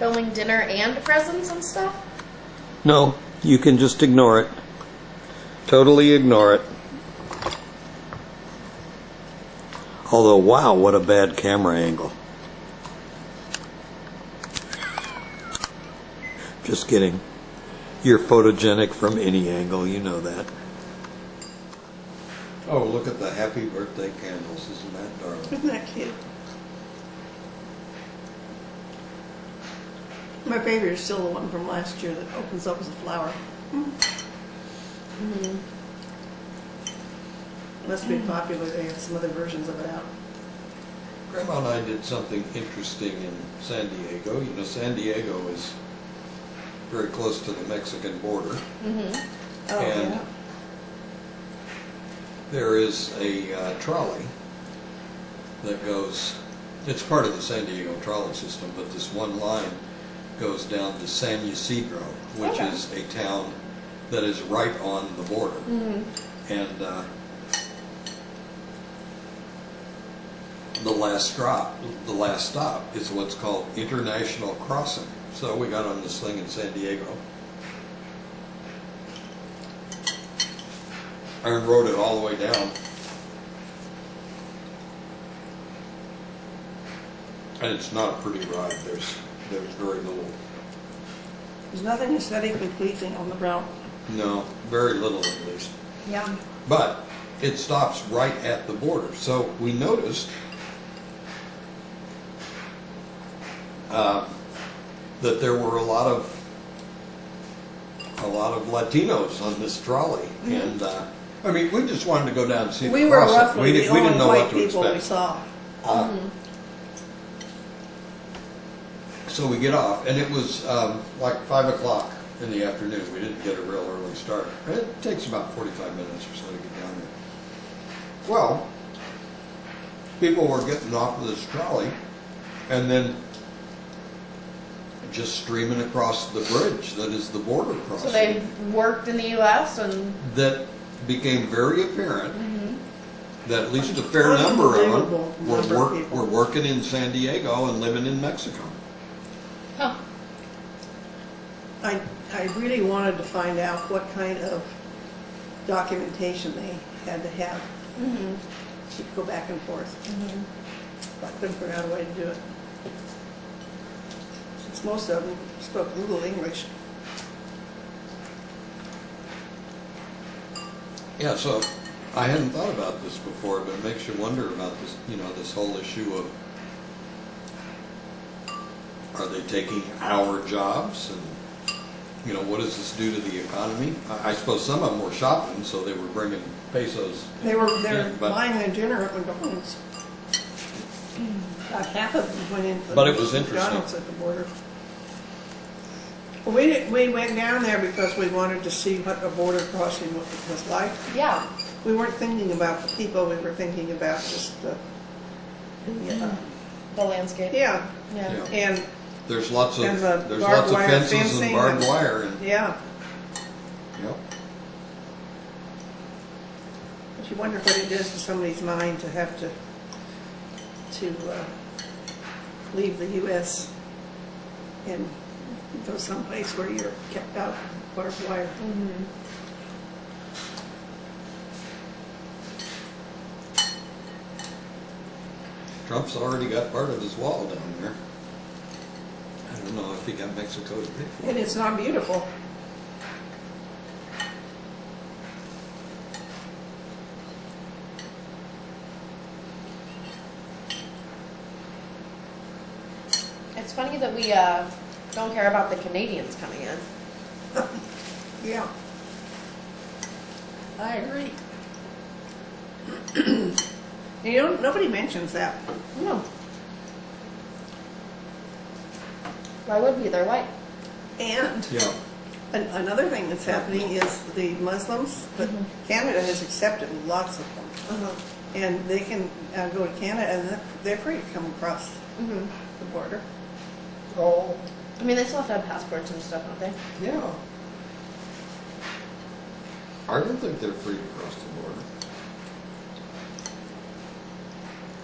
filming dinner and presents and stuff? No, you can just ignore it. Totally ignore it. Although, wow, what a bad camera angle. Just kidding. You're photogenic from any angle, you know that. Oh, look at the happy birthday candles. Isn't that darling? Isn't that cute? My favorite is still the one from last year that opens up as a flower. Mm-hmm. Must be popular. They have some other versions of it out. Grandma and I did something interesting in San Diego. You know, San Diego is very close to the Mexican border. Mm-hmm. Oh, and yeah. there is a trolley that goes, it's part of the San Diego trolley system, but this one line goes down to San Ysidro, which Okay. is a town that is right on the border. Mm-hmm. And the last stop is what's called International Crossing. So we got on this thing in San Diego and rode it all the way down. And it's not a pretty ride. There's very little. There's nothing aesthetically pleasing on the route. No, very little at least. Yeah. But it stops right at the border. So we noticed that there were a lot of Latinos on this trolley, Mm-hmm. and I mean, we just wanted to go down and see We the were crossing. roughly the we only didn't know white what to people we expect. saw. So we get off, and it was like 5 o'clock in the afternoon. We didn't get a real early start. It takes about 45 minutes or so to get down there. Well, people were getting off of this trolley, and then just streaming across the bridge that is the border crossing. So they worked in the U.S. and That became very apparent that at least a fair number of them were working in San Diego and living in Mexico. huh. I really wanted to find out what kind of documentation they had to have to go back and forth. But I couldn't figure out a way to do it. Since most of them spoke little English. Yeah, so I hadn't thought about this before, but it makes you wonder about this, you know, this whole issue of, are they taking our jobs, and you know, what does this do to the economy? I suppose some of them were shopping, so they were bringing pesos. They were in, but buying their dinner at McDonald's. About half of them went in for But it was interesting. McDonald's at the border. Well, we went down there because we wanted to see what a border crossing was like. Yeah. We weren't thinking about the people, we were thinking about just the The landscape. yeah. Yeah. Yeah. And there's lots of And the there's barbed lots of wire fences fencing and barbed and- wire, and yeah, yep. but you wonder what it does to somebody's mind to have to leave the U.S. and go someplace where you're kept out of barbed wire. Trump's already got part of his wall down there. I don't know if he got Mexico to pay for And it. it's not beautiful. It's funny that we don't care about the Canadians coming in. Yeah. I agree. You know, nobody mentions that. No. Why would we? They're white. And Yeah. another thing that's happening is the Muslims, but Canada has accepted lots of them. And they can go to Canada and they're free to come across the border. Oh. I mean, they still have to have passports and stuff, don't they? Yeah. I don't think they're free to cross the border.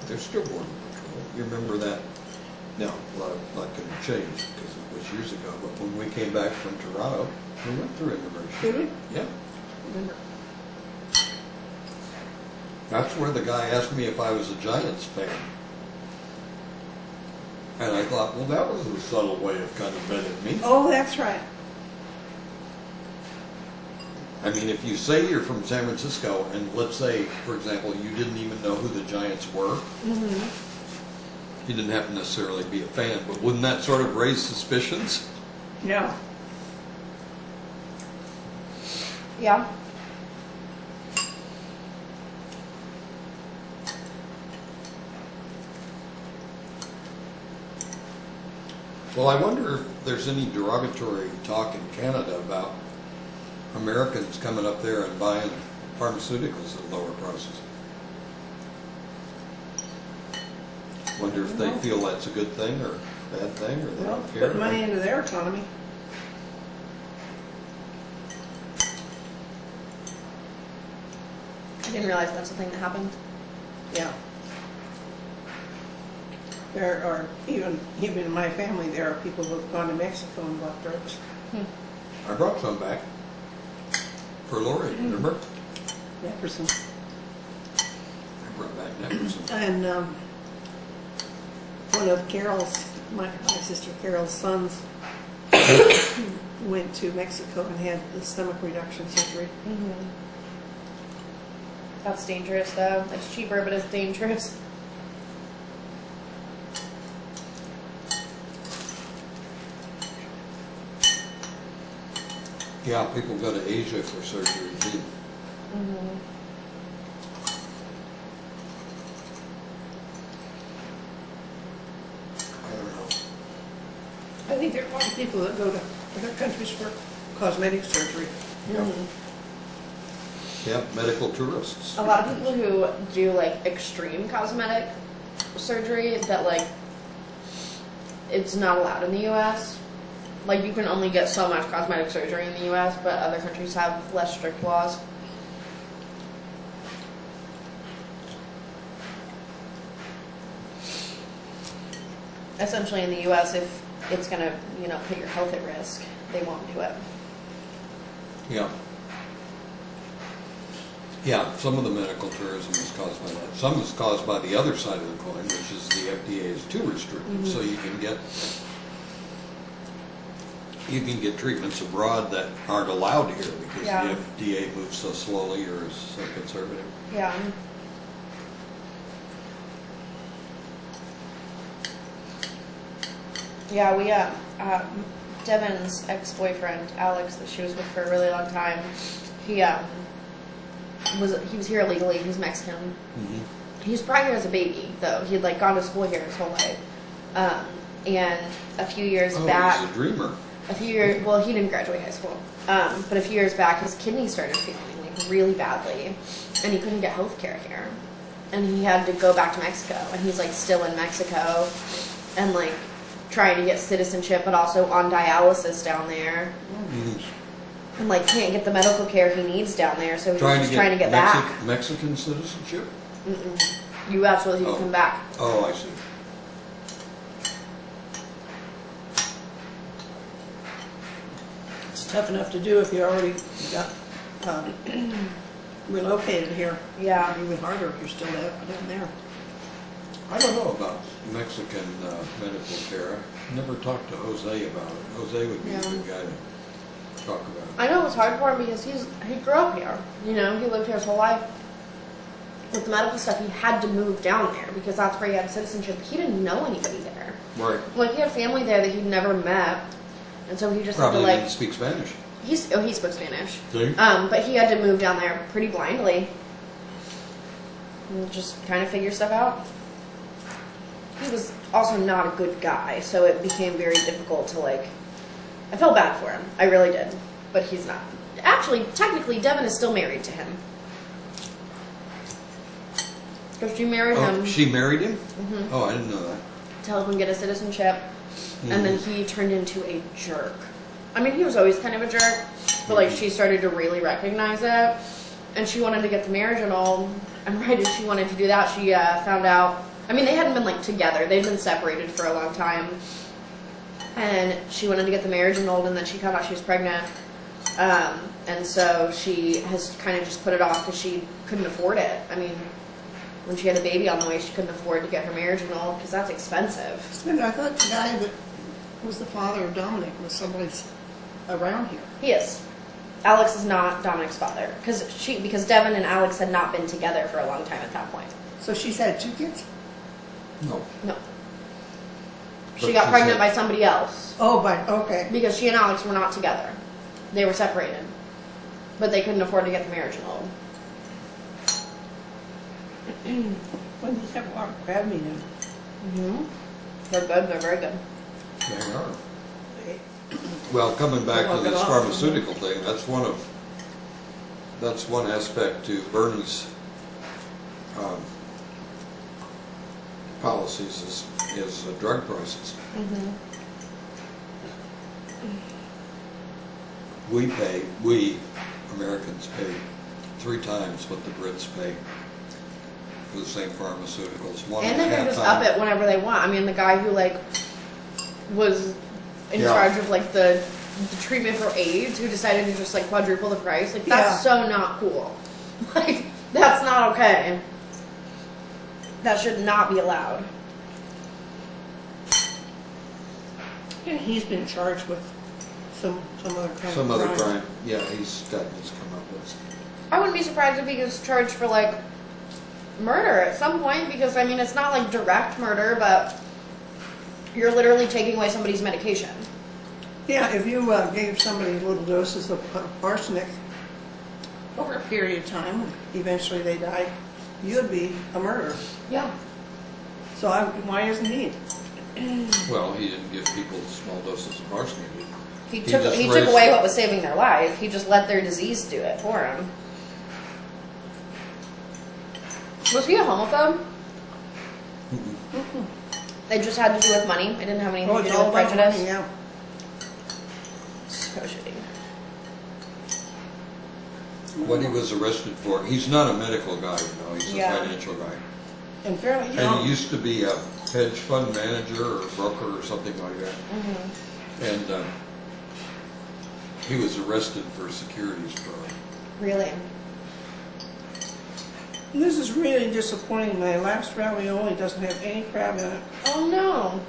They're still border patrol. You remember that Now, a lot could have changed because it was years ago, but when we came back from Toronto, we went through immigration. Did we? Yeah. Remember? That's where the guy asked me if I was a Giants fan. And I thought, well, that was a subtle way of kind of vetting me. Oh, that's right. I mean, if you say you're from San Francisco, and let's say, for example, you didn't even know who the Giants were, you didn't have to necessarily be a fan, but wouldn't that sort of raise suspicions? Yeah. Yeah. Well, I wonder if there's any derogatory talk in Canada about Americans coming up there and buying pharmaceuticals at lower prices. Wonder if they feel that's a good thing or bad thing, or they Well, don't care. put money into their economy. I didn't realize that's a thing that happened. Yeah. There are, even in my family, there are people who have gone to Mexico and bought drugs. I brought some back for Lori, remember? Jefferson. I brought back Nickerson. And one of Carol's, my sister Carol's sons, went to Mexico and had the stomach reduction surgery. That's dangerous, though. It's cheaper, but it's dangerous. Yeah, people go to Asia for surgery too. I don't know. I think there are a lot of people that go to other countries for cosmetic surgery. Yeah, medical tourists. A lot of people who do like extreme cosmetic surgery that like it's not allowed in the U.S. Like you can only get so much cosmetic surgery in the U.S., but other countries have less strict laws. Essentially, in the U.S., if it's gonna, put your health at risk, they won't do it. Yeah. Yeah, some of the medical tourism is caused by that. Some is caused by the other side of the coin, which is the FDA is too restrictive. So you can get treatments abroad that aren't allowed here because Yeah. the FDA moves so slowly or is so conservative. Yeah. Yeah, we Devin's ex-boyfriend Alex, that she was with for a really long time. He was here illegally. He was Mexican. He was brought here as a baby, though. He'd like gone to school here his whole life. And a few years back, he's a dreamer. Well, he didn't graduate high school. But a few years back, his kidneys started failing like really badly, and he couldn't get health care here. And he had to go back to Mexico, and he's like still in Mexico, and like trying to get citizenship, but also on dialysis down there, and like can't get the medical care he needs down there. So he's just trying to get back. Mexican citizenship? You absolutely need to come back. Oh, I see. It's tough enough to do if you already got relocated here. Yeah. Even harder if you're still down there. I don't know about Mexican medical care. I never talked to Jose about it. Jose would be a good guy to talk about it. I know it was hard for him because he grew up here. He lived here his whole life. With the medical stuff, he had to move down there because that's where he had citizenship. He didn't know anybody there. Right. Like he had family there that he'd never met, and so he just Probably had to didn't speak Spanish. he spoke Spanish. See? But he had to move down there pretty blindly and just kind of figure stuff out. He was also not a good guy, so it became very difficult to like. I felt bad for him. I really did, but he's not. Actually, technically, Devin is still married to him. Because she married him. She married him? Oh, I didn't know that. To help him get his citizenship. And then he turned into a jerk. I mean, he was always kind of a jerk, but like she started to really recognize it. And she wanted to get the marriage and all. And right as she wanted to do that, she found out I mean, they hadn't been like together. They'd been separated for a long time. And she wanted to get the marriage annulled, and then she found out she was pregnant. And so she has kind of just put it off because she couldn't afford it. I mean, when she had a baby on the way, she couldn't afford to get her marriage annulled because that's expensive. I thought the guy that was the father of Dominic was somebody's around here. He is. Alex is not Dominic's father because Devin and Alex had not been together for a long time at that point. So she's had 2 kids? No. No. But She got she pregnant said- by somebody else Oh, okay. because she and Alex were not together. They were separated. But they couldn't afford to get the marriage annulled. When you have a lot of crab meat in. Mm-hmm. They're good. They're very good. They are. Well, coming back to Walk it this off. pharmaceutical thing, that's one aspect to Bernie's policies is drug prices. Mm-hmm. We Americans pay 3 times what the Brits pay for the same pharmaceuticals. And they can just up it whenever they want. I mean, the guy who like was in charge of like the treatment for AIDS, who decided to just like quadruple the price, like that's so not cool. Like that's not okay. That should not be allowed. And he's been charged with some other kind Some of other crime. Yeah, he's got his come up with. I wouldn't be surprised if he gets charged for like murder at some point, because I mean it's not like direct murder, but you're literally taking away somebody's medication. Yeah, if you gave somebody little doses of arsenic over a period of time, eventually they died, you'd be a murderer. Yeah. So why isn't he? Well, he didn't give people small doses of arsenic. He just took raised- away what was saving their life. He just let their disease do it for him. Was he a homophobe? It just had to do with money. It didn't have anything Oh, to it's do all with about prejudice. money, yeah. So shitty. What he was arrested for, he's not a medical guy, he's a Yeah. financial guy. And fairly And young. he used to be a hedge fund manager or broker or something like that. Mm-hmm. And he was arrested for securities fraud. Really? This is really disappointing. My last ravioli doesn't have any crab in it. Oh no.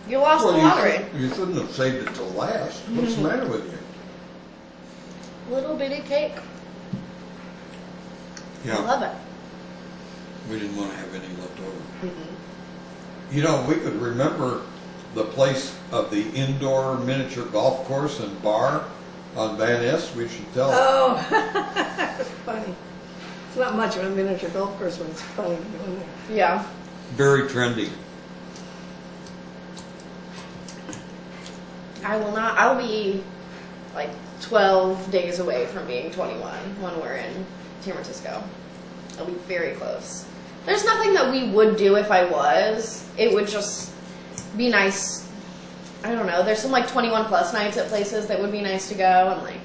You lost Well, the lottery. you shouldn't have saved it till last. What's the matter with you? Little bitty cake. Yeah. I love it. We didn't want to have any left over. Mm-mm. You know, we could remember the place of the indoor miniature golf course and bar on Van Ness. We should tell. Oh, that's funny. It's not much of a miniature golf course, but it's funny doing it. Yeah. Very trendy. I'll be like 12 days away from being 21 when we're in San Francisco. I'll be very close. There's nothing that we would do if I was. It would just be nice. I don't know. There's some like 21 plus nights at places that would be nice to go, and like,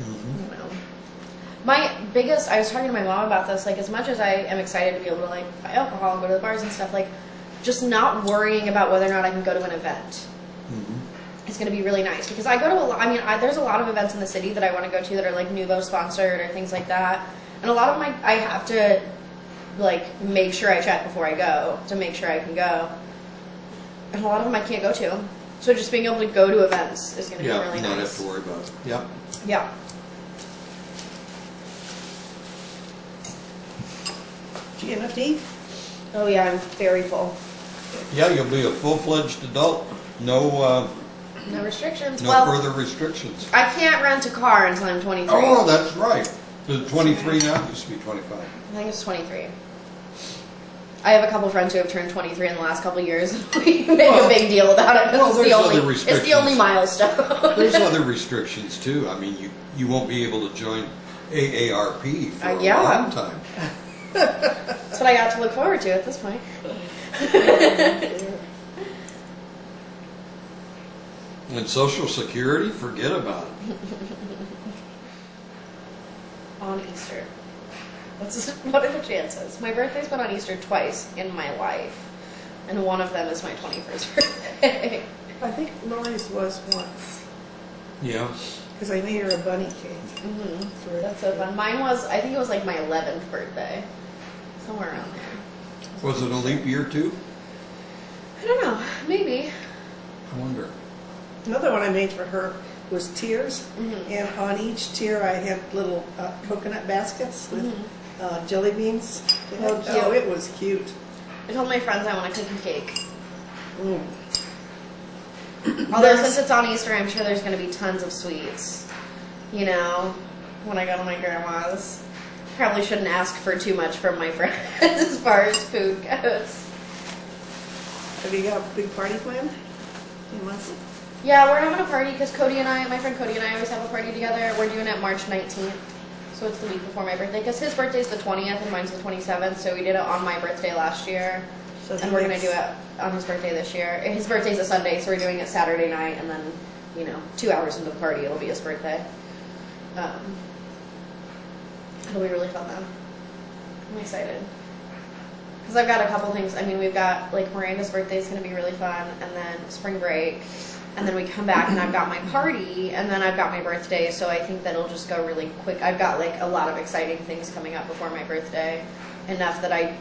Mm-hmm. I don't know. I was talking to my mom about this, like as much as I am excited to be able to like buy alcohol and go to the bars and stuff, like just not worrying about whether or not I can go to an event. It's going to be really nice because I go to a lot. I mean, there's a lot of events in the city that I want to go to that are like Nuvo sponsored or things like that. And a lot of I have to like make sure I check before I go to make sure I can go. And a lot of them I can't go to. So just being able to go to events is going to be really not nice. have to worry about it. Yeah. Yeah. Do you have tea? Oh yeah, I'm very full. Yeah, you'll be a full-fledged adult. No, No restrictions. no well, further restrictions. I can't rent a car until I'm 23. Oh, that's right. Is it 23 now? It used to be 25. I think it's 23. I have a couple friends who have turned 23 in the last couple of years. We make a big deal about it well, because it's there's other it's the only restrictions. milestone. There's other restrictions too. I mean, you won't be able to join AARP for a yeah. long time. That's what I got to look forward to at this point. And Social Security, forget about it. On Easter. What are the chances? My birthday's been on Easter twice in my life, and one of them is my 21st birthday. I think Lori's was once, Yeah. because I made her a bunny cake. Mm-hmm. That's so fun. Mine was, I think it was like my 11th birthday, somewhere around there. Was it a leap year too? I don't know, maybe. I wonder. Another one I made for her was tiers, Mhm. and on each tier I had little coconut baskets with jelly beans. Oh, cute. Oh, it was cute. I told my friends I want a cookie cake. Mm. Although since it's on Easter, I'm sure there's going to be tons of sweets. You know, when I go to my grandma's. Probably shouldn't ask for too much from my friends as far as food goes. Have you got a big party planned in Muncie? Yeah, we're having a party because Cody and I, my friend Cody and I always have a party together. We're doing it March 19th. So it's the week before my birthday because his birthday's the 20th and mine's the 27th. So we did it on my birthday last year. So And we're going to do it on his birthday this year. His birthday's a Sunday, so we're doing it Saturday night, and then, 2 hours into the party, it'll be his birthday. It'll be really fun, though. I'm excited. Because I've got a couple things. I mean, we've got, Miranda's birthday's going to be really fun, and then spring break, and then we come back, and I've got my party, and then I've got my birthday, so I think that'll just go really quick. I've got, a lot of exciting things coming up before my birthday, enough that I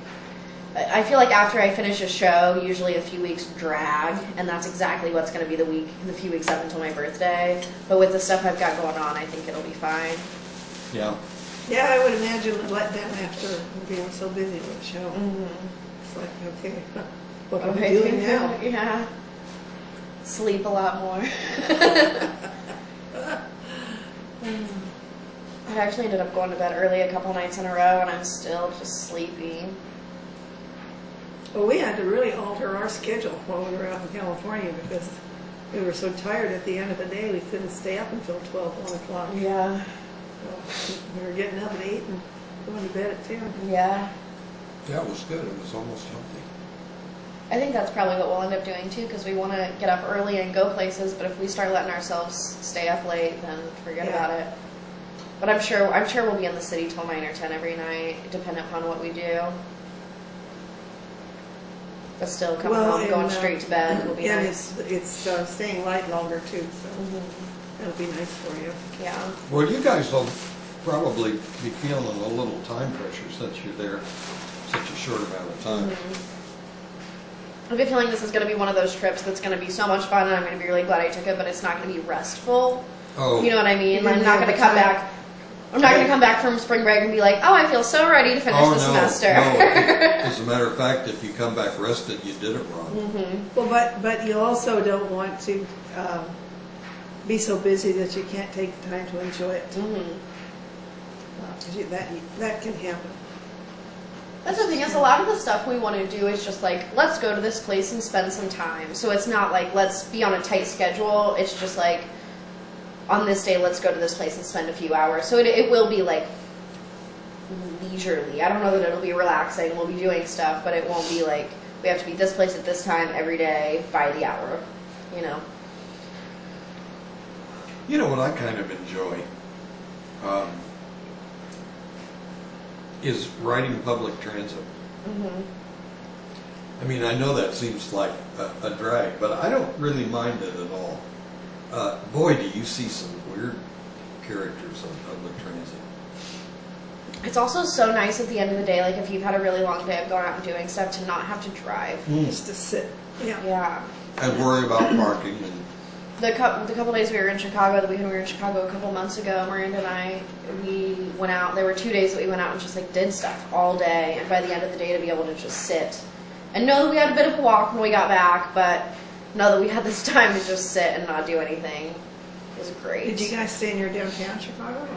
feel like after I finish a show, usually a few weeks drag, and that's exactly what's going to be the few weeks up until my birthday. But with the stuff I've got going on, I think it'll be fine. Yeah. Yeah, I would imagine it let down after being so busy with the show. Mm-hmm. It's like, okay, what are we doing now? Yeah. Sleep a lot more. I actually ended up going to bed early a couple nights in a row, and I'm still just sleepy. Well, we had to really alter our schedule while we were out in California because we were so tired at the end of the day we couldn't stay up until 1 o'clock. Yeah. So we were getting up at 8 and going to bed at 10. Yeah. Yeah, it was good. It was almost healthy. I think that's probably what we'll end up doing too, because we want to get up early and go places. But if we start letting ourselves stay up late, then forget about it. But I'm sure we'll be in the city till 9 or 10 every night, depending upon what we do. But still, coming home, going straight to bed will be nice. And it's staying light longer too, so that'll be nice for you. Yeah. Well, you guys will probably be feeling a little time pressure since you're there such a short amount of time. I have a feeling this is going to be one of those trips that's going to be so much fun, and I'm going to be really glad I took it, but it's not going to be restful. Oh. You know what I mean? You're I'm not going to come back. I'm not going to come back from spring break and be like, oh, I feel so ready to finish the semester. No. As a matter of fact, if you come back rested, you did it wrong. Well, but you also don't want to be so busy that you can't take the time to enjoy it. That can happen. That's the thing is, a lot of the stuff we want to do is just let's go to this place and spend some time. So it's not let's be on a tight schedule. It's just on this day, let's go to this place and spend a few hours. So it will be leisurely. I don't know that it'll be relaxing. We'll be doing stuff, but it won't be we have to be this place at this time every day by the hour, You know what I kind of enjoy is riding public transit. I mean, I know that seems like a drag, but I don't really mind it at all. Boy, do you see some weird characters on public transit. It's also so nice at the end of the day, if you've had a really long day of going out and doing stuff, to not have to drive. Just to sit. Yeah. And worry about parking. And The couple days we were in Chicago, the weekend we were in Chicago a couple months ago, Miranda and I, we went out. There were 2 days that we went out and just did stuff all day. And by the end of the day, to be able to just sit and know that we had a bit of a walk when we got back, but know that we had this time to just sit and not do anything. It was great. Did you guys stay near downtown Chicago?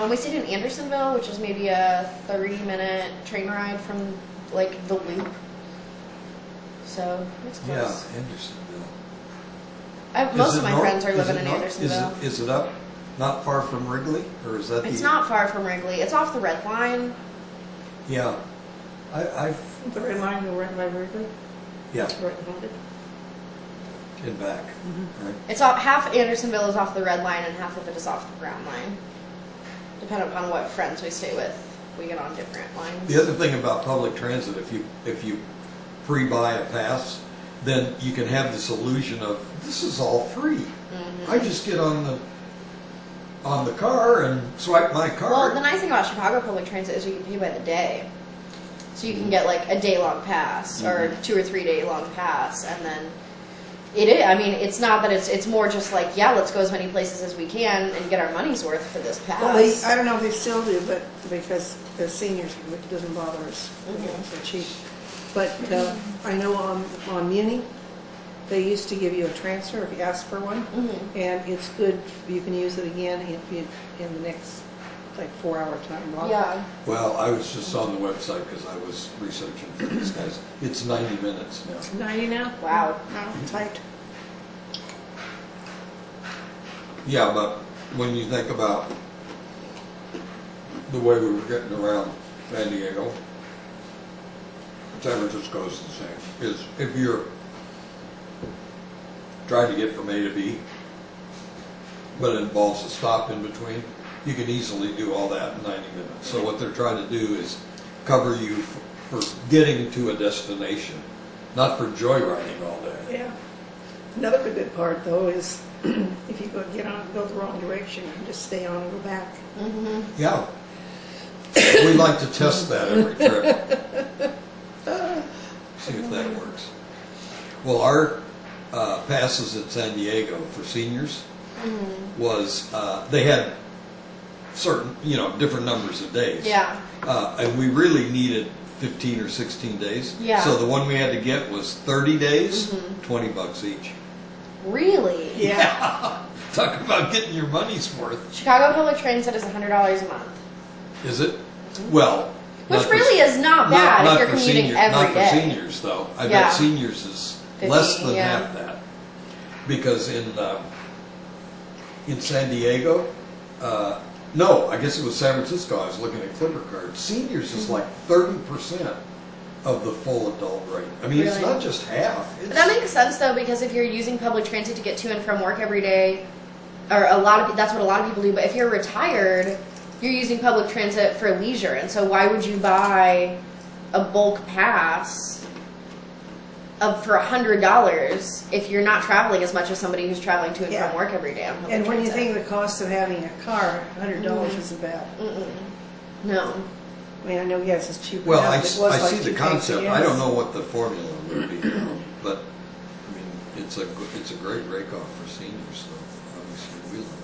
We stayed in Andersonville, which is maybe a 30-minute train ride from the Loop. So it's close. yeah, Andersonville. Most of my friends are living in Andersonville. Is it up not far from Wrigley, or is that It's not far from Wrigley. It's off the Red Line. Yeah, I've The red line go right by Wrigley? yeah, Right behind it. and back. Right. It's off, half Andersonville is off the Red Line and half of it is off the Brown Line, depending upon what friends we stay with. we get on different lines. The other thing about public transit, if you pre-buy a pass, then you can have this illusion of this is all free. I just get on the car and swipe my card. Well, the nice thing about Chicago public transit is you can pay by the day. So you can get like a day-long pass or 2 or 3 day long pass, and then it is. I mean, it's not that it's more just like, yeah, let's go as many places as we can and get our money's worth for this pass. Well, I don't know if they still do, but because the seniors, it doesn't bother us. They're cheap. But I know on Muni, they used to give you a transfer if you asked for one, and it's good. You can use it again in the next like 4-hour time block. Yeah. Well, I was just on the website because I was researching for these guys. It's 90 minutes now. It's 90 now? Wow. Tight. Yeah, but when you think about the way we were getting around San Diego, San Francisco is the same. Is if you're trying to get from A to B, but it involves a stop in between, you can easily do all that in 90 minutes. So what they're trying to do is cover you for getting to a destination, not for joyriding all day. Yeah. Another good part, though, is if you go the wrong direction, you can just stay on and go back. Yeah. We like to test that every trip. See if that works. Well, our passes at San Diego for seniors was, they had certain, different numbers of days. Yeah. And we really needed 15 or 16 days. Yeah. So the one we had to get was 30 days, $20 each. Really? Yeah. Talk about getting your money's worth. Chicago public transit is $100 a month. Is it? Well, which really is not bad if you're commuting every day. Not for seniors, though. I bet seniors is 50, less than half that. Because in San Diego, no, I guess it was San Francisco. I was looking at Clipper cards. Seniors is like 30% of the full adult rate. I mean, it's not just half. But that makes sense though, because if you're using public transit to get to and from work every day, or that's what a lot of people do. But if you're retired, you're using public transit for leisure, and so why would you buy a bulk pass for $100 if you're not traveling as much as somebody who's traveling to and from work every day on public And when transit? you think of the cost of having a car, $100 isn't bad. No. I mean, I know gas is cheaper Well, now, I but it was like see the $2 concept. gas. I don't know what the formula would be, but I mean, it's a great rake off for seniors. So obviously, we love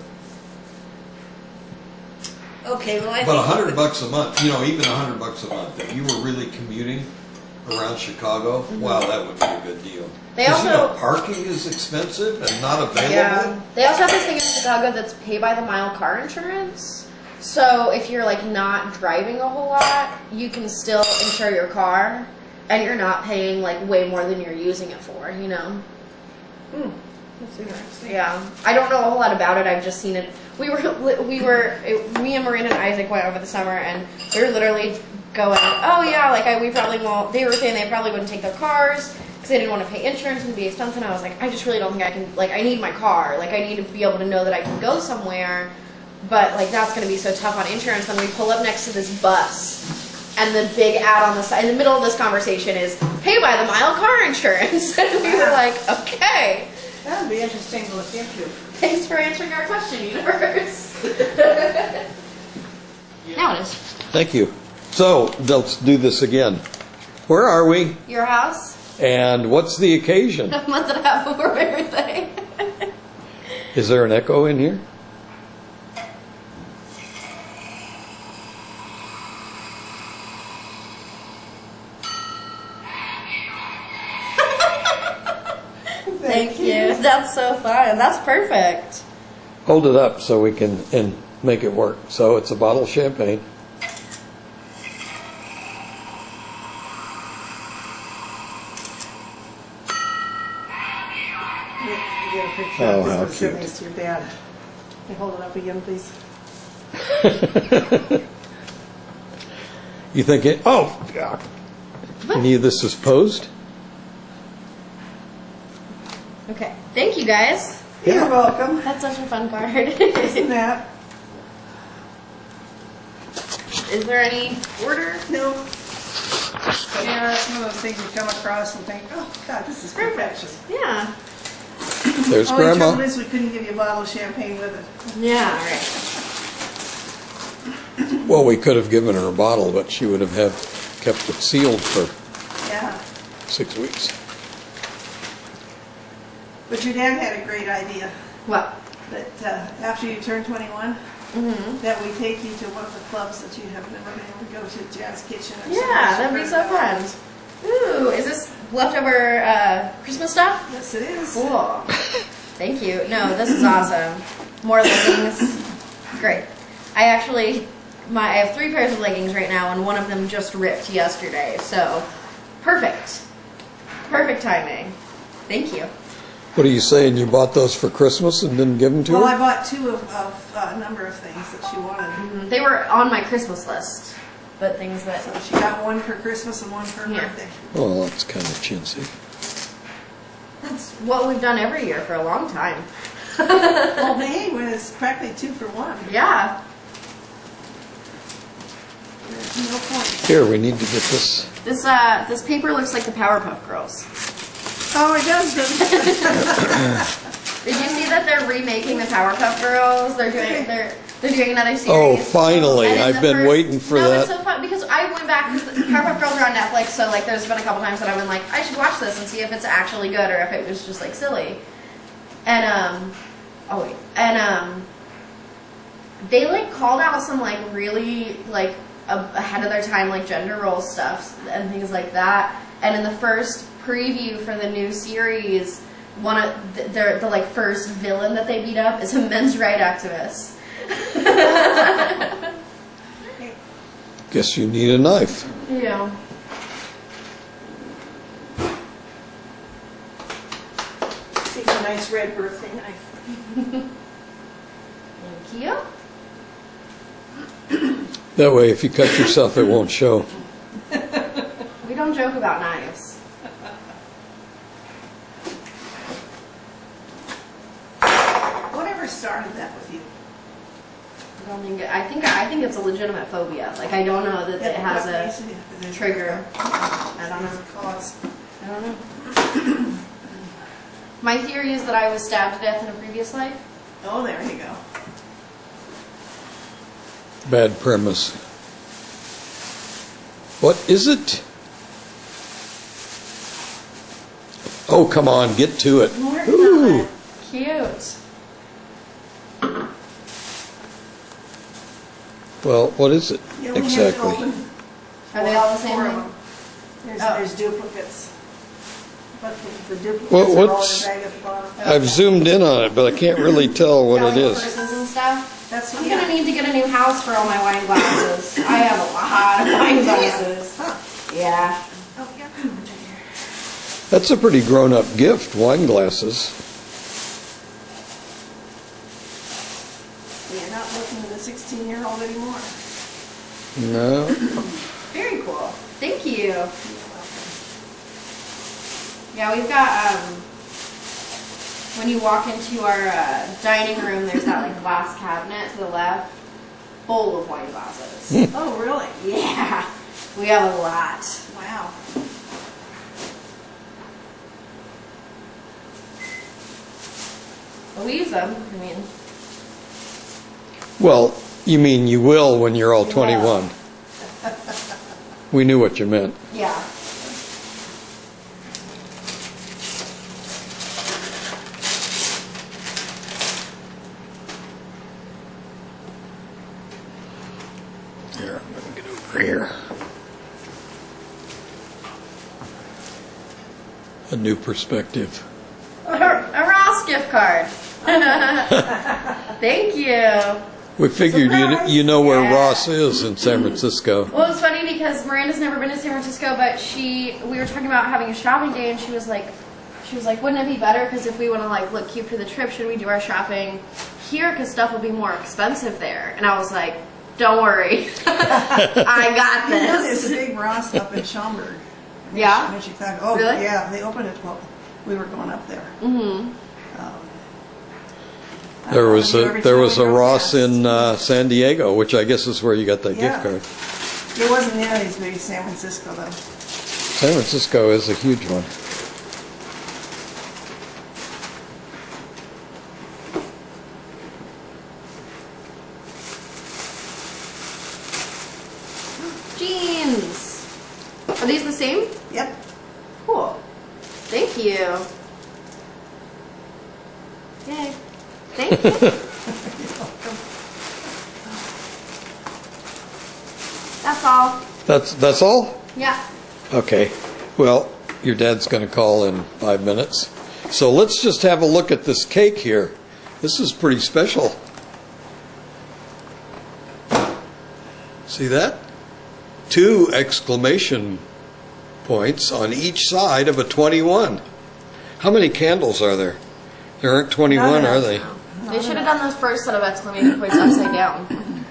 it. Okay, well, But $100 a month, even $100 a month, if you were really commuting around Chicago, wow, that would be a good deal. They 'Cause, also parking is expensive and not available. Yeah. They also have this thing in Chicago that's pay by the mile car insurance. So if you're like not driving a whole lot, you can still insure your car, and you're not paying like way more than you're using it for. That's interesting. Yeah. I don't know a whole lot about it. I've just seen it. Me and Maureen and Isaac went over the summer, and we were literally going, oh yeah, we probably won't. They were saying they probably wouldn't take their cars because they didn't want to pay insurance and be expensive. And I was like, I just really don't think I can. I need my car. I need to be able to know that I can go somewhere. But that's going to be so tough on insurance. Then we pull up next to this bus, and the big ad on the side, in the middle of this conversation, is pay by the mile car insurance. And we were like, okay. That would be interesting to look into. Thanks for answering our question, universe. Now it is. Thank you. So let's do this again. Where are we? Your house? And what's the occasion? A month and a half before my birthday. Is there an echo in here? Thank you. That's so fun. That's perfect. Hold it up so we can make it work. So it's a bottle of champagne. You get a picture Oh, of this how one sitting cute. next to your dad. Can you hold it up again, please? You think it? Oh, God. Any of this is posed? Okay. Thank you, guys. You're welcome. That's such a fun card. Isn't that? Is there any order? No. But yeah, some of those things you come across and think, oh, God, this is perfection. Yeah. There's Only Grandma. trouble is we couldn't give you a bottle of champagne with it. Yeah, right. Well, we could have given her a bottle, but she would have kept it sealed for Yeah. 6 weeks. But your dad had a great idea What? that after you turn 21, that we take you to one of the clubs that you have never been able to go to, Jazz Kitchen or something. Yeah, that'd be so fun. Ooh, is this leftover Christmas stuff? Yes, it is. Cool. Thank you. No, this is awesome. More leggings. Great. I have 3 pairs of leggings right now, and one of them just ripped yesterday. So, perfect. Perfect timing. Thank you. What are you saying? You bought those for Christmas and didn't give them to Well, I her? bought 2 of a number of things that she wanted. They were on my Christmas list, but things that... So she got one for Christmas and one for her Yeah. birthday. Well, that's kind of chintzy. That's what we've done every year for a long time. Well, hey, when it's practically 2 for 1. Yeah. There's no point. Here, we need to get this. This paper looks like the Powerpuff Girls. Oh, it does, doesn't it? Did you see that they're remaking the Powerpuff Girls? They're doing another series. Oh, finally. And in I've the been first- waiting for no, that. it's so fun because I went back because the Powerpuff Girls are on Netflix, so like there's been a couple times that I've been like, I should watch this and see if it's actually good or if it was just like silly. And they like called out some like really like ahead of their time like gender role stuff and things like that. And in the first preview for the new series, one of the like first villain that they beat up is a men's rights activist. Guess you need a knife. Yeah. See a nice red birthday knife. Thank you. That way, if you cut yourself, it won't show. We don't joke about knives. Whatever started that with you? I think it's a legitimate phobia. Like I don't know that it has a trigger. I don't know. Cause. I don't know. My theory is that I was stabbed to death in a previous life. Oh, there you go. Bad premise. What is it? Oh, come on, get to it. More Ooh. cute. Well, what is it You only have to exactly? open Are they all the same 4 of thing? them. Oh. There's duplicates. But the duplicates Well, are all in what's- the bag at the bottom. I've zoomed in on it, but I can't really tell what Selling it is. purses and stuff. That's I'm gonna need to get a new house for all my wine glasses. I have a lot of wine glasses. Huh. Yeah. Oh, yeah. That's a pretty grown-up gift, wine glasses. You're not looking at a 16-year-old anymore. No. Very cool. Thank you. Yeah, we've got, when you walk into our dining room, there's that like glass cabinet to the left, full of wine glasses. Oh, really? Yeah, we have a lot. Wow. But we use them, I mean. Well, you mean you will when you're all You 21. will. We knew what you meant. Yeah. Here, I'm going to get over here. A new perspective. A Ross gift card. Thank you. We figured Surprise! you know where Yeah. Ross is in San Francisco. Well, it's funny because Miranda's never been to San Francisco, but we were talking about having a shopping day, and she was like, wouldn't it be better because if we want to like look cute for the trip, should we do our shopping here because stuff will be more expensive there? And I was like, don't worry, I got You know, there's a this. big Ross up in Schaumburg. Yeah? In Chicago. Oh, Really? yeah. They opened it while we were going up there. Mm-hmm. There was Every a time we drove Ross past. in San Diego, which I guess is where you got that Yeah. gift card. It wasn't nearly as big as San Francisco, though. San Francisco is a huge one. Jeans. Are these the same? Yep. Cool. Thank you. Yay. Thank you. That's all. That's all? Yeah. Okay. Well, your dad's going to call in 5 minutes. So let's just have a look at this cake here. This is pretty special. See that? 2 exclamation points on each side of a 21. How many candles are there? There aren't 21, are they? They should have done the first set of exclamation points upside down.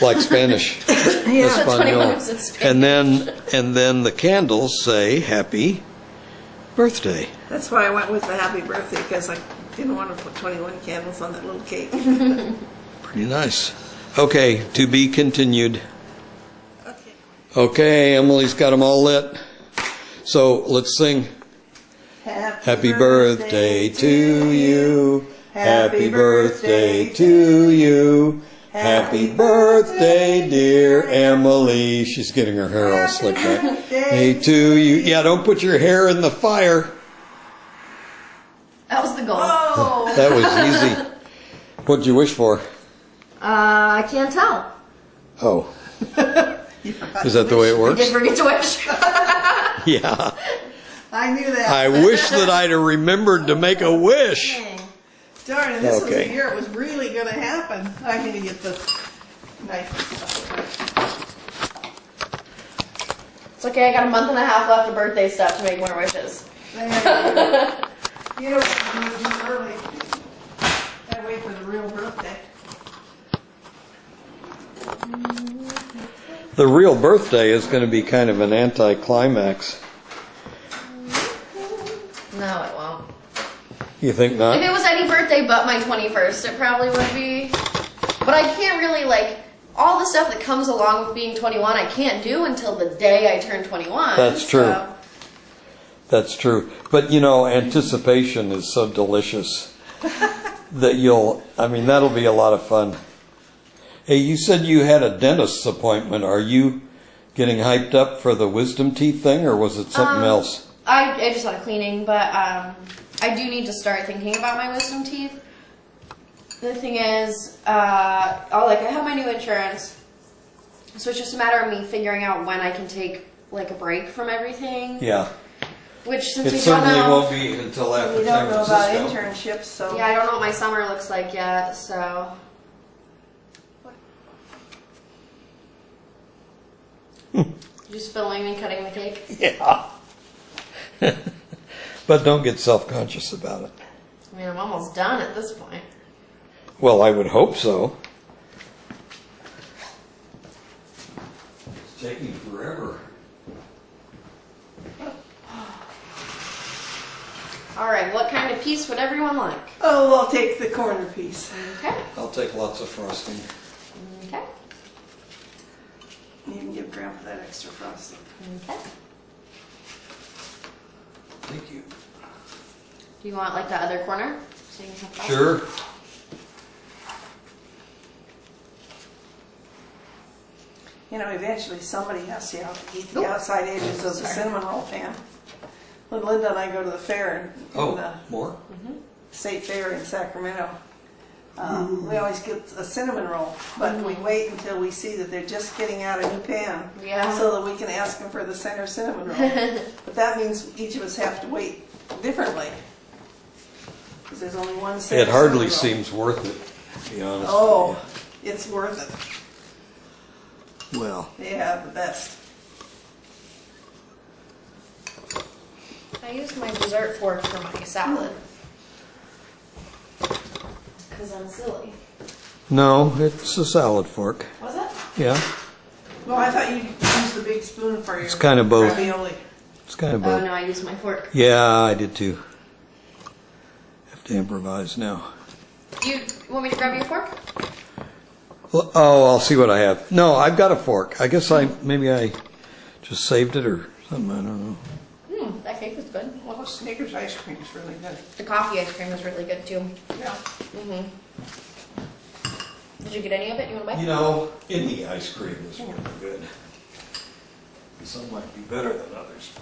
Like Spanish. Yeah. 21 was in Spanish. And then the candles say happy birthday. That's why I went with the happy birthday, because I didn't want to put 21 candles on that little cake. Pretty nice. Okay, to be continued. Okay. Okay, Emily's got them all lit. So let's sing. Happy birthday to you. Happy birthday to you. Happy birthday, dear Emily. She's getting her hair all slicked back. Hey to you. Yeah, don't put your hair in the fire. That was the goal. Oh! That was easy. What'd you wish for? I can't tell. Oh. Is that the way it I works? did forget to wish. Yeah. I knew that. I wish that I'd have remembered to make a wish. Dang. Darn, and this was Okay. the year it was really going to happen. I need to get this knife and stuff. It's okay, I got a month and a half left of birthday stuff to make more wishes. There you go. You know, I'm going to do early. Gotta wait for the real birthday. The real birthday is going to be kind of an anticlimax. No, it won't. You think not? If it was any birthday but my 21st, it probably would be. But I can't really, like, all the stuff that comes along with being 21, I can't do until the day I turn 21. That's true. So. That's true. But you know, anticipation is so delicious that that'll be a lot of fun. Hey, you said you had a dentist's appointment. Are you getting hyped up for the wisdom teeth thing, or was it something else? I just had a cleaning, but I do need to start thinking about my wisdom teeth. The thing is, I have my new insurance, so it's just a matter of me figuring out when I can take like a break from everything. Yeah. Which, since It we don't certainly know, won't be until after We San don't know about Francisco. internships, so. yeah, I don't know what my summer looks like yet. So. Just filming me cutting the cake. Yeah. But don't get self-conscious about it. I mean, I'm almost done at this point. Well, I would hope so. It's taking forever. All right, what kind of piece would everyone like? Oh, I'll take the corner piece. Okay. I'll take lots of frosting. Okay. You can give Grandpa that extra frosting. Okay. Thank you. Do you want like the other corner? So you can have frosting? Sure. You know, eventually somebody has to eat the Oop. outside edges of the Sorry. cinnamon roll pan. When Linda and I go to the fair, in Oh, the more? state fair in Sacramento, we always get a cinnamon roll, but we wait until we see that they're just getting out a new pan, Yeah. so that we can ask them for the center cinnamon roll. But that means each of us have to wait differently, because there's only one center It hardly cinnamon roll. seems worth it, to be honest. Oh, it's worth it. Well. They have the best. I used my dessert fork for my salad. Because I'm silly. No, it's a salad fork. Was it? Yeah, Well, I thought you'd use the big spoon for your It's kind of both. ravioli. it's kind of Oh both. no, I used my fork. Yeah, I did too. Have to improvise now. You want me to grab you a fork? Oh, I'll see what I have. No, I've got a fork. I guess maybe I just saved it or something. I don't know. That cake is good. Well, Snickers ice cream is really good. The coffee ice cream is really good too. Yeah. Did you get any of it? You want to buy? You know, any ice cream is really good. Some might be better than others.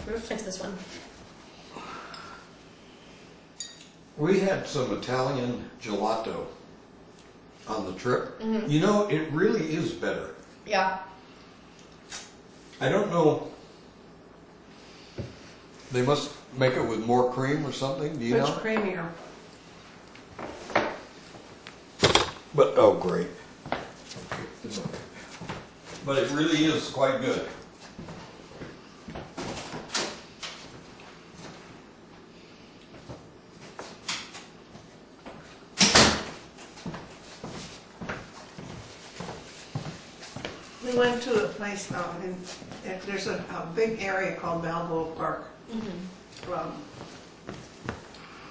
It's this one. We had some Italian gelato on the trip. You know, it really is better. Yeah. I don't know. They must make it with more cream or something. Do you Much know? creamier. But oh, great. It's okay. But it really is quite good. We went to a place, there's a big area called Balboa Park.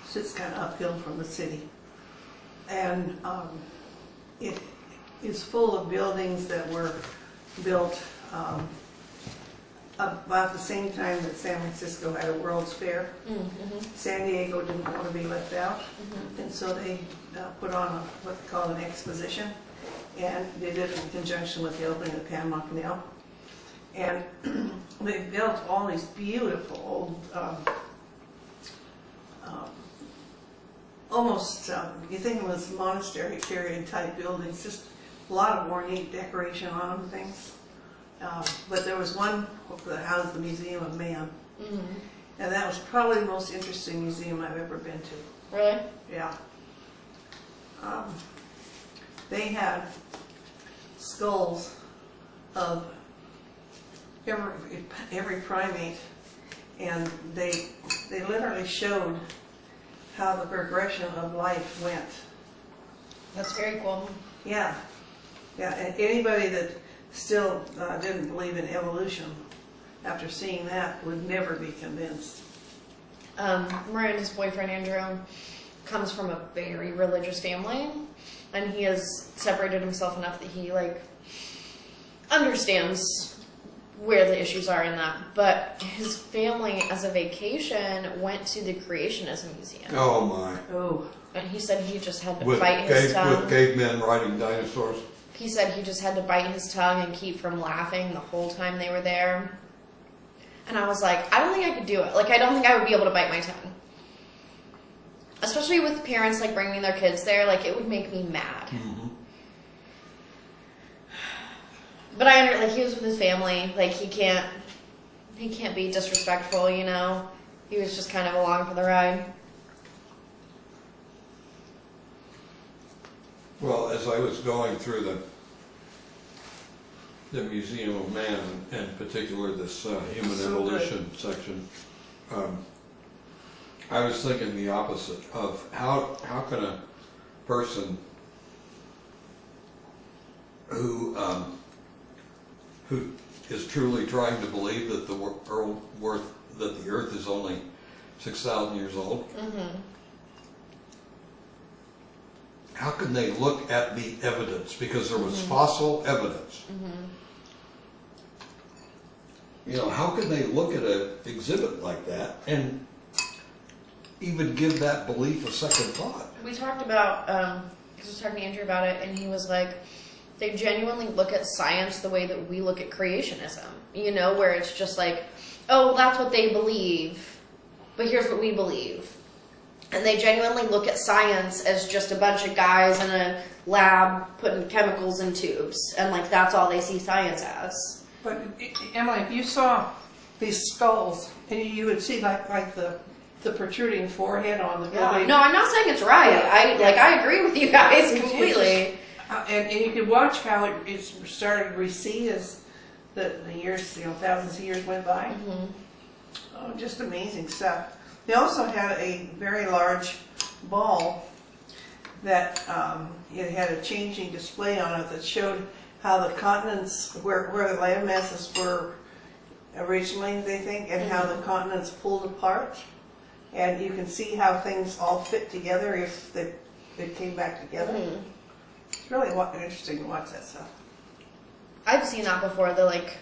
Sits kind of uphill from the city. And it is full of buildings that were built about the same time that San Francisco had a World's Fair. San Diego didn't want to be left out, and so they put on what they call an exposition, and they did it in conjunction with the opening of the Panama Canal. And they built all these beautiful old, almost, you think it was monastery period type buildings, just a lot of ornate decoration on them, things. But there was one that housed the Museum of Man, and that was probably the most interesting museum I've ever been to. Really? Yeah. They had skulls of every primate, and they literally showed how the progression of life went. That's very cool. Yeah, yeah. And anybody that still didn't believe in evolution after seeing that would never be convinced. Miranda's boyfriend Andrew comes from a very religious family, and he has separated himself enough that he understands where the issues are in that. But his family, as a vacation, went to the Creationism Museum. Oh my. Oh. And he said he just had to With bite his tongue. with cavemen riding dinosaurs. He said he just had to bite his tongue and keep from laughing the whole time they were there. And I was like, I don't think I could do it. I don't think I would be able to bite my tongue. Especially with parents, bringing their kids there. It would make me mad. But he was with his family. He can't be disrespectful, you know? He was just kind of along for the ride. Well, as I was going through the Museum of Man, and in particular this human evolution section, I was thinking the opposite of how can a person who is truly trying to believe that the Earth is only 6,000 years old. How can they look at the evidence? Because there was fossil evidence. You know, how can they look at an exhibit like that and even give that belief a second thought? We talked about, because I was talking to Andrew about it, and he was like, they genuinely look at science the way that we look at creationism. You know, where it's just oh, that's what they believe, but here's what we believe. And they genuinely look at science as just a bunch of guys in a lab putting chemicals in tubes. And that's all they see science as. But Emily, if you saw these skulls, and you would see the protruding forehead on the building. No, I'm not saying it's right. Yeah. I agree with you guys completely. And you could watch how it started to recede as the years, thousands of years went by. Oh, just amazing stuff. They also had a very large ball that it had a changing display on it that showed how the continents, where the land masses were originally, they think, and how the continents pulled apart. And you can see how things all fit together if they came back together. Mhm. It's really interesting to watch that stuff. I've seen that before. The like,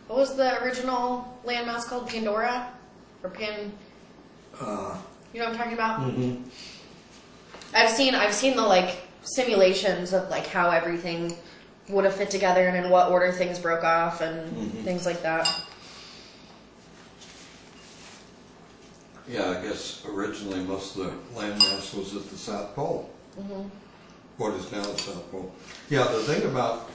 what was the original landmass called? Pandora, or Pan? You know what I'm talking about? Mm-hmm. I've seen the like simulations of like how everything would have fit together and in what order things broke off and things like that. Yeah, I guess originally most of the landmass was at the South Pole. Mm-hmm. What is now the South Pole. Yeah, the thing about,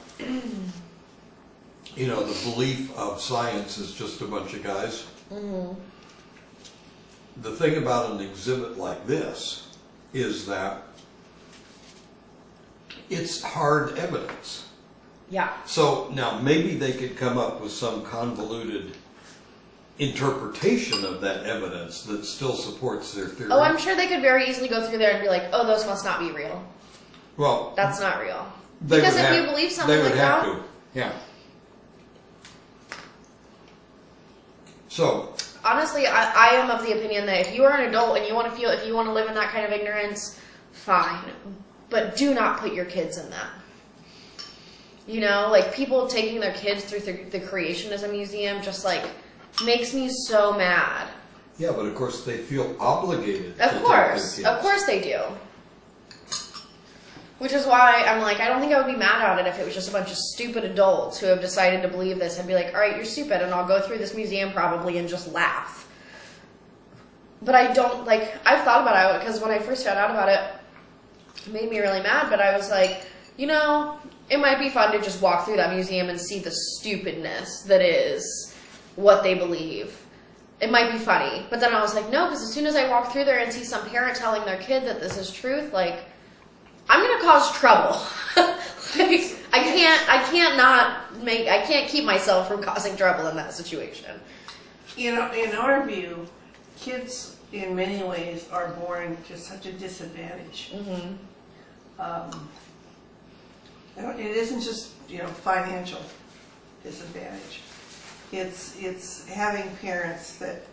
you know, the belief of science is just a bunch of guys. Mm-hmm. The thing about an exhibit like this is that it's hard evidence. Yeah. So now maybe they could come up with some convoluted interpretation of that evidence that still supports their theory. Oh, I'm sure they could very easily go through there and be like, "Oh, those must not be real. Well, That's not real." they Because would if have- you believe something they would like have that, to. Yeah. So honestly, I am of the opinion that if you are an adult and you want to feel, if you want to live in that kind of ignorance, fine. But do not put your kids in that. You know, like people taking their kids through the Creationism Museum just like makes me so mad. yeah, but of course they feel obligated. to Of take course, their kids. of course they do. Which is why I'm like, I don't think I would be mad at it if it was just a bunch of stupid adults who have decided to believe this and be like, all right, you're stupid, and I'll go through this museum probably and just laugh. But I don't, like, I've thought about it, because when I first found out about it, it made me really mad, but I was like, you know, it might be fun to just walk through that museum and see the stupidness that is what they believe. It might be funny. But then I was like, no, because as soon as I walk through there and see some parent telling their kid that this is truth, like, I'm gonna cause trouble. Like, I can't keep myself from causing trouble in that situation. You know, in our view, kids in many ways are born to such a disadvantage. Mm-hmm. It isn't just, you know, financial disadvantage. It's having parents that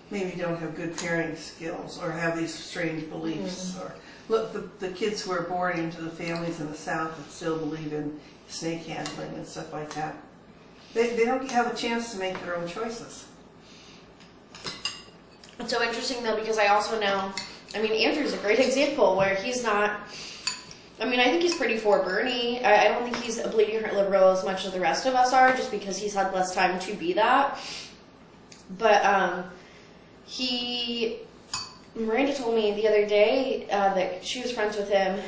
maybe don't have good parenting skills or have these strange beliefs. Or look, the kids who are born into the families in the South that still believe in snake handling and stuff like that, they don't have a chance to make their own choices. It's so interesting though, because I also know, I mean, Andrew's a great example where he's not, I mean, I think he's pretty for Bernie. I don't think he's a bleeding heart liberal as much as the rest of us are, just because he's had less time to be that. But Miranda told me the other day that she was friends with him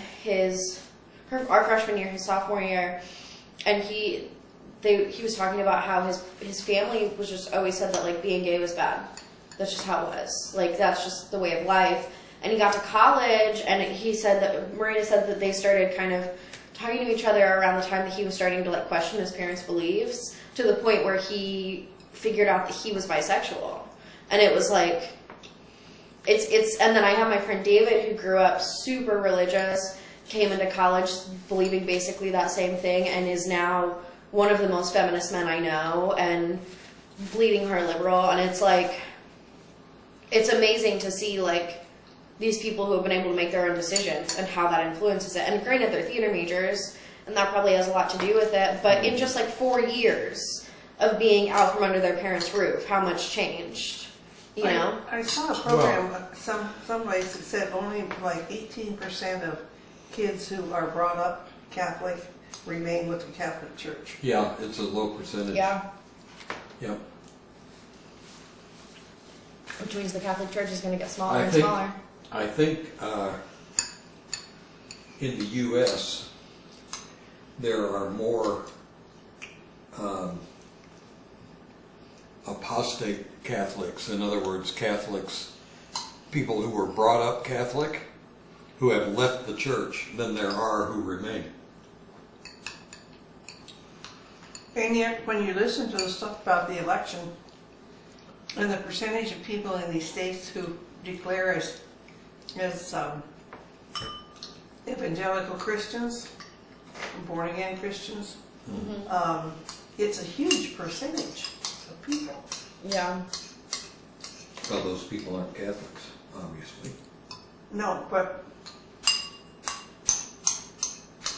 our freshman year, his sophomore year, and he was talking about how his family was just always said that like being gay was bad. That's just how it was. Like that's just the way of life. And he got to college, and Miranda said that they started kind of talking to each other around the time that he was starting to like question his parents' beliefs, to the point where he figured out that he was bisexual. And it was like, and then I have my friend David, who grew up super religious, came into college believing basically that same thing, and is now one of the most feminist men I know, and bleeding heart liberal. And it's like, it's amazing to see like these people who have been able to make their own decisions and how that influences it. And granted, they're theater majors, and that probably has a lot to do with it, but in just like 4 years of being out from under their parents' roof, how much changed, you know? I saw a program, some place that said only like 18% of kids who are brought up Catholic remain with the Catholic Church. yeah, it's a low percentage. Yeah. Yep. Which means the Catholic Church is going to get smaller and smaller. I think in the U.S. there are more apostate Catholics, in other words, Catholics, people who were brought up Catholic, who have left the church, than there are who remain. And yet, when you listen to the stuff about the election, and the percentage of people in these states who declare as evangelical Christians, born-again Christians, it's a huge percentage of people. Yeah. Well, those people aren't Catholics, obviously. No, but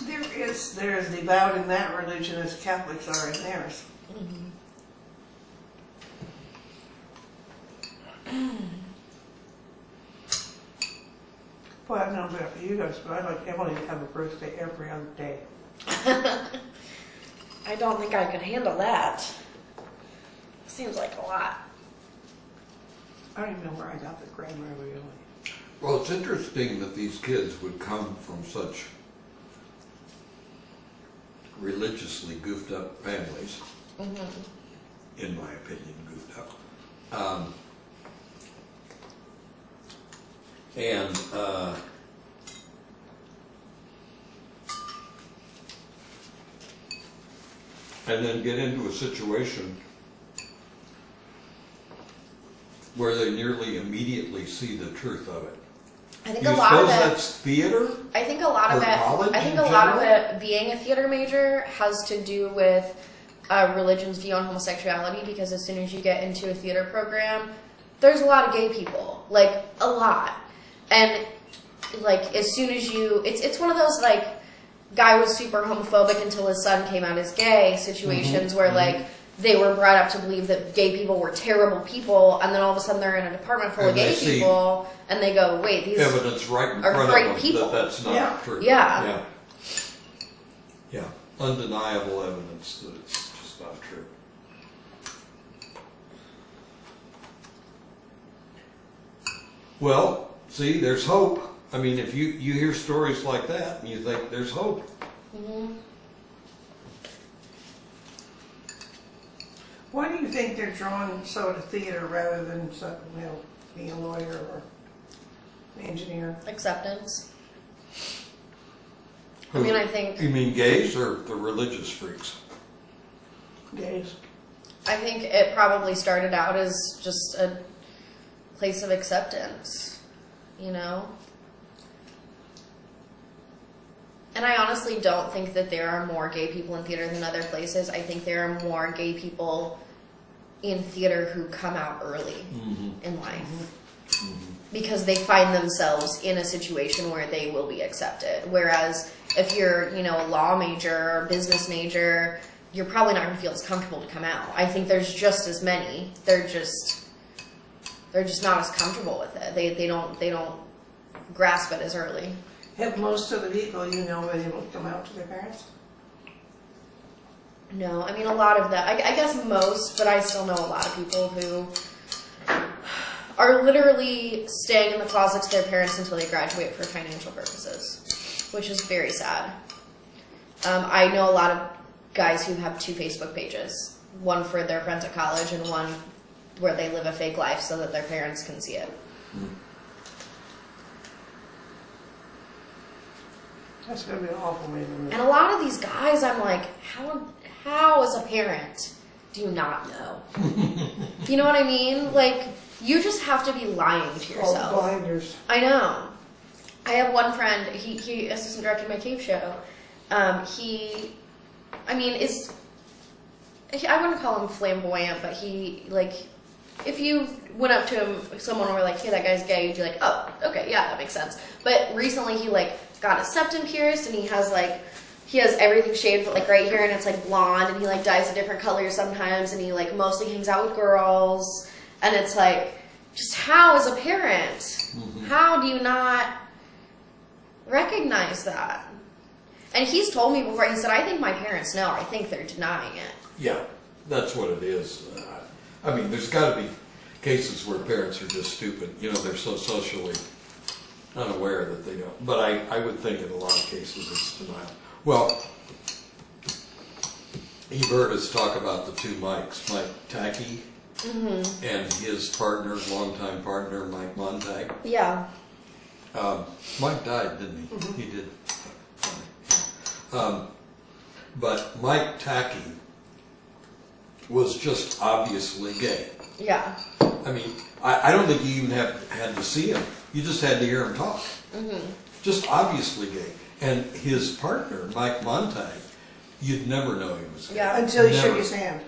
There is devout in that religion as Catholics are in theirs. Boy, I don't know about you guys, but I'd like Emily to have a birthday every other day. I don't think I could handle that. Seems like a lot. I don't even know where I got the grammar really. Well, it's interesting that these kids would come from such religiously goofed up families. In my opinion, goofed up. And then get into a situation where they nearly immediately see the truth of it. I think Do a you lot of suppose it. that's theater? I think a lot of Or it. college I think in a lot of general? it being a theater major has to do with religion's view on homosexuality. Because as soon as you get into a theater program, there's a lot of gay people, like a lot, and like as soon as it's one of those like guy was super homophobic until his son came out as gay situations where like they were brought up to believe that gay people were terrible people, and then all of a sudden they're in a department full of And they gay see people, and they go, wait, these Evidence right in are front great of them people. that that's not Yeah. true. Yeah. Yeah. Undeniable evidence that it's just not true. Well, see, there's hope. I mean, if you hear stories like that and you think there's hope. Why do you think they're drawn so to theater rather than being a lawyer or an engineer? acceptance. I mean, I think You mean gays or the religious freaks? Gays. I think it probably started out as just a place of acceptance, you know? And I honestly don't think that there are more gay people in theater than other places. I think there are more gay people in theater who come out early in life. Because they find themselves in a situation where they will be accepted. Whereas if you're, a law major or business major, you're probably not going to feel as comfortable to come out. I think there's just as many. They're just not as comfortable with it. They don't grasp it as early. Have most of the people you know been able to come out to their parents? No, I mean a lot of that. I guess most, but I still know a lot of people who are literally staying in the closets of their parents until they graduate for financial purposes, which is very sad. I know a lot of guys who have 2 Facebook pages, one for their friends at college and one where they live a fake life so that their parents can see it. That's going to be an awful way to live. And a lot of these guys, I'm like, how as a parent do you not know? You know what I mean? Like, you just have to be lying to All the yourself. blinders. I know. I have one friend, he assistant directed my cave show. I wouldn't call him flamboyant, but if you went up to him, someone were like, hey, that guy's gay, you'd be like, oh, okay, yeah, that makes sense. But recently he got his septum pierced, and he has everything shaved but right here, and it's blonde, and he dyes a different color sometimes, and he mostly hangs out with girls, and it's just how as a parent, how do you not recognize that? And he's told me before, he said, I think my parents know, I think they're denying it. Yeah, that's what it is. There's got to be cases where parents are just stupid. They're so socially unaware that they don't. But I would think in a lot of cases it's denial. Well, you've heard us talk about the 2 Mikes, Mike Tackey and his partner, longtime partner, Mike Montag. Yeah. Mike died, didn't he? He did. But Mike Tackey was just obviously gay. Yeah. I don't think you even had to see him. You just had to hear him talk. Just obviously gay. And his partner, Mike Montag, you'd never know he was gay. Yeah. Until he Never. shook his hand.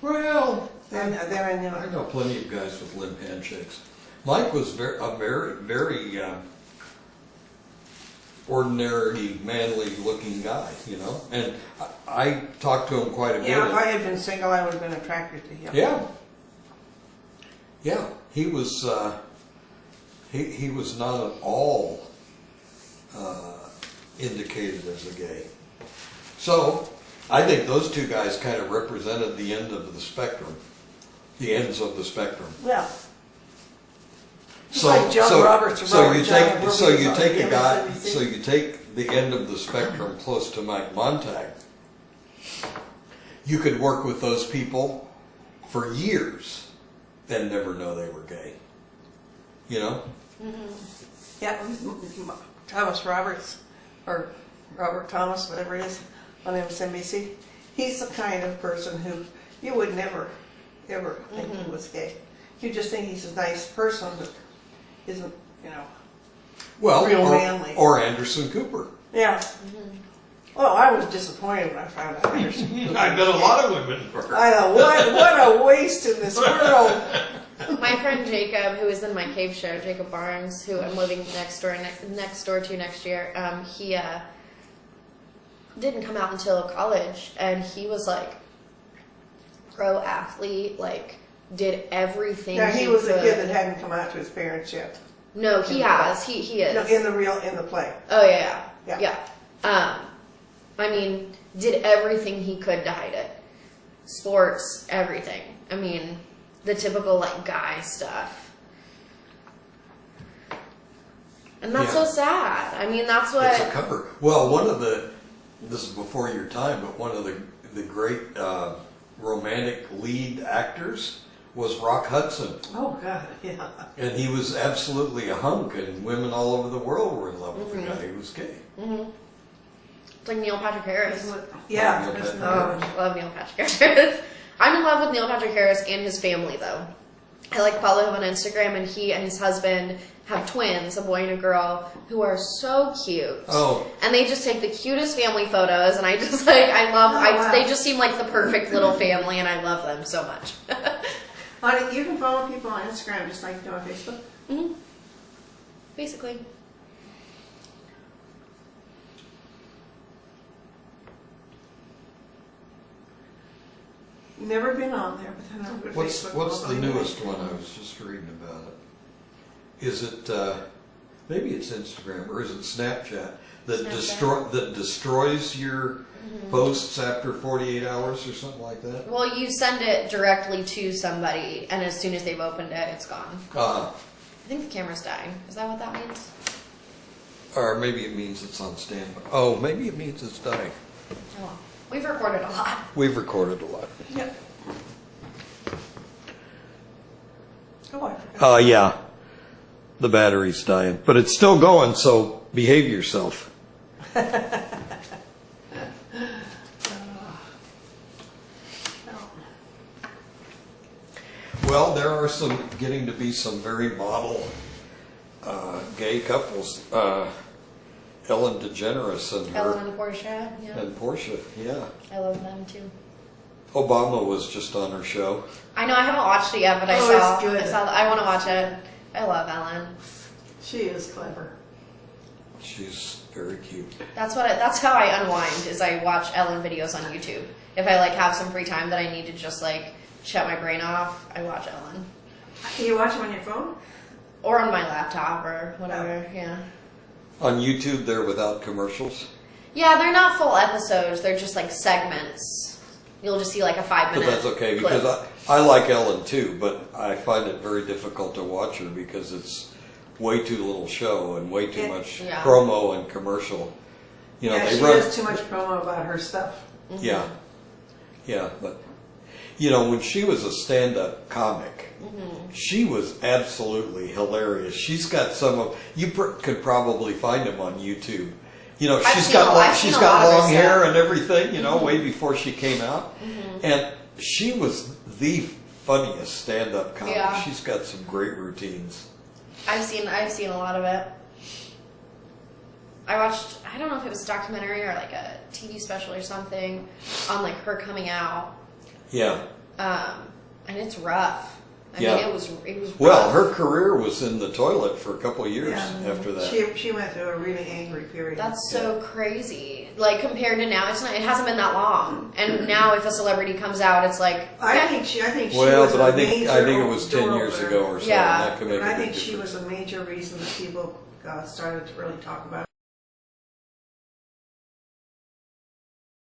Well, Then I knew I it. know plenty of guys with limp handshakes. Mike was very ordinary, manly-looking guy, you know. And I talked to him quite a bit. Yeah, if I had been single, I would have been attracted to him. Yeah. Yeah, he was not at all indicated as a gay. So I think those two guys kind of represented the end of the spectrum, the ends of the spectrum. Yeah. So, like John Roberts and so Robert you John take Roberts so you on take a guy MSNBC. so you take the end of the spectrum close to Mike Montag. You could work with those people for years and never know they were gay. You know? Yeah, Thomas Roberts, or Robert Thomas, whatever it is, on MSNBC. He's the kind of person who you would never, ever think he was gay. You just think he's a nice person that isn't, you know, Well, real manly. or Anderson Cooper. Yeah. Well, I was disappointed when I found out Anderson Cooper. I bet a lot of women were. I thought, what a waste in this world. My friend Jacob, who is in my cave show, Jacob Barnes, who I'm living next door to next year, he didn't come out until college, and he was like pro athlete, like did everything. Yeah, he was could. a kid that hadn't come out to his parents yet. No, he has. He is. No, in the play. Oh yeah. Yeah. I mean, did everything he could to hide it. Sports, everything. I mean, the typical like guy stuff. And that's Yeah. so sad. I mean, that's what. It's a cover. Well, this is before your time, but one of the great romantic lead actors was Rock Hudson. Oh, God, yeah. And he was absolutely a hunk, and women all over the world were in love with the guy who was gay. Mm-hmm. It's like Neil Patrick Harris. Yeah. Neil there's Patrick no- Oh, love Neil Patrick Harris. I'm in love with Neil Patrick Harris and his family, though. I like follow him on Instagram, and he and his husband have twins, a boy and a girl, who are so cute. Oh. And they just take the cutest family photos, and I just like, wow. they just seem like the perfect little family, and I love them so much. You can follow people on Instagram just like you do on Facebook. Mm-hmm. Basically. Never been on there, but then I'll go to Facebook. What's the newest one? I was just reading about it. Is it maybe it's Instagram or is it Snapchat that destroys your posts after 48 hours or something like that? Well, you send it directly to somebody, and as soon as they've opened it, it's gone. I think the camera's dying. Is that what that means? Or maybe it means it's on standby. Oh, maybe it means it's dying. Oh, well. We've recorded a lot. We've recorded a lot. Yeah. Oh, I forgot. Yeah. The battery's dying. But it's still going, so behave yourself. Well, there are getting to be some very model gay couples. Ellen DeGeneres and her. Ellen and Portia, yeah. And Portia, yeah. I love them too. Obama was just on her show. I know I haven't watched it yet, but I it's good. I want to watch it. I love Ellen. She is clever. She's very cute. That's how I unwind. Is I watch Ellen videos on YouTube. If I like have some free time that I need to just like shut my brain off, I watch Ellen. Can you watch them on your phone? Or on my laptop or whatever. Yeah. On YouTube, they're without commercials. Yeah, they're not full episodes. They're just like segments. You'll just see like a 5-minute. But that's okay clip. because I like Ellen too, but I find it very difficult to watch her because it's way too little show and way too much promo and commercial. You know, yeah, they she run does too much promo about her stuff. Mm-hmm. Yeah, but you know, when she was a stand-up comic, she was absolutely hilarious. She's got some of could probably find them on YouTube. You know, she's got long hair and everything. You know, way before she came out, and she was the funniest stand-up comic. Yeah. She's got some great routines. I've seen a lot of it. I watched, I don't know if it was a documentary or like a TV special or something on like her coming out. Yeah. And it's rough. I Yeah. mean, it was Well, rough. her career was in the toilet for a couple of years Yeah. after that. She went through a really angry period. That's so crazy. Like compared to now, it hasn't been that long. And now, if a celebrity comes out, it's like I think she Well, was but a I think major it was 10 door years opener. ago or so. Yeah. And that could make But I a big think she difference. was a major reason that people started to really talk about